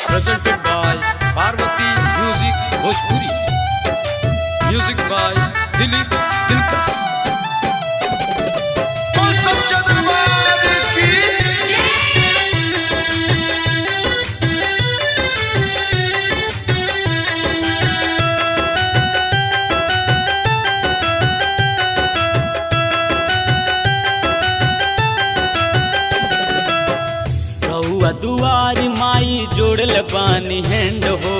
presented by Parvati Music Bhojpuri. Music by Dilip Dilkas. दुआरी माई जोड़ल बानी हैंड हो,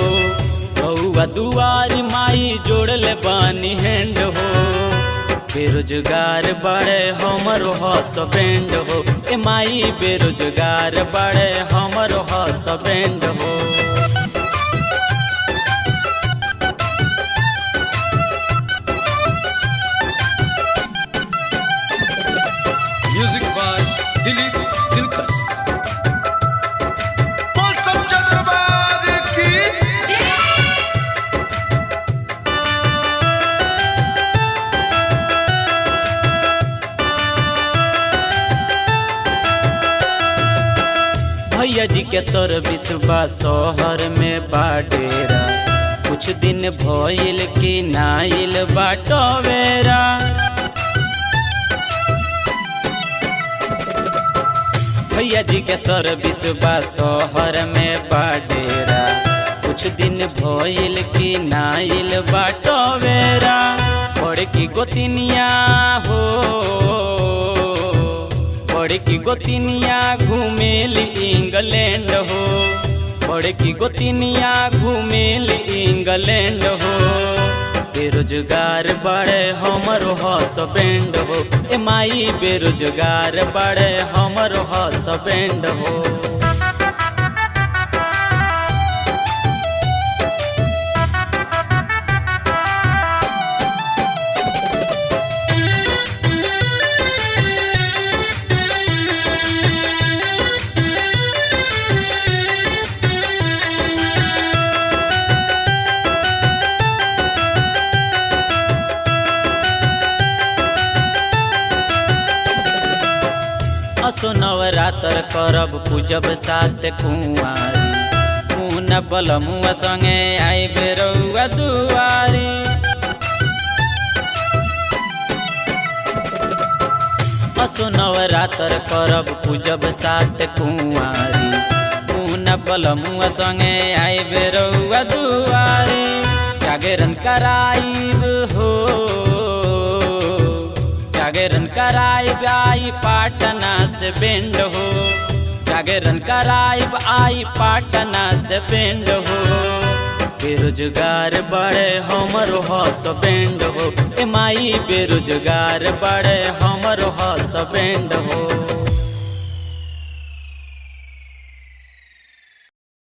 बउआ दुआरी माई जोड़ल बानी हैंड हो। बेरोजगार बड़े हमरो हसबैंड हो, ए माई बेरोजगार बड़े हमरो हसबैंड हो। Music by Dilip Dilkas. भैया जी के सर्विस बा शहर में बाडेरा, कुछ दिन भइल की नाइल बाटवेरा। भैया जी के सर्विस बा शहर में बाडेरा, कुछ दिन भइल की नाइल बाटवेरा। बड़की गोतिनिया हो, बड़की गोतिनिया घूमेली इंग्लैंड हो, बड़की गोतिनिया घूमेली इंग्लैंड हो। बेरोजगार बड़े हमरो हसबैंड हो, ए माई बेरोजगार बड़े हमरो हसबैंड हो। असो नवरात्र करब पूजब सात कुंवारी, मुन बलमुआ संगे आइब रउआ दुआरी। असो नवरात्र करब पूजब सात कुंवारी, मुन बलमुआ संगे आइब रउआ दुआरी। जागरण कराइब हो, जागरण कराइब आई पाटना से बेंड हो, जागरण कराइब आई पाटना से बेंड हो। बेरोजगार बड़े हमरो हसबैंड हो, ए माई बेरोजगार बड़े हमरो हसबैंड हो।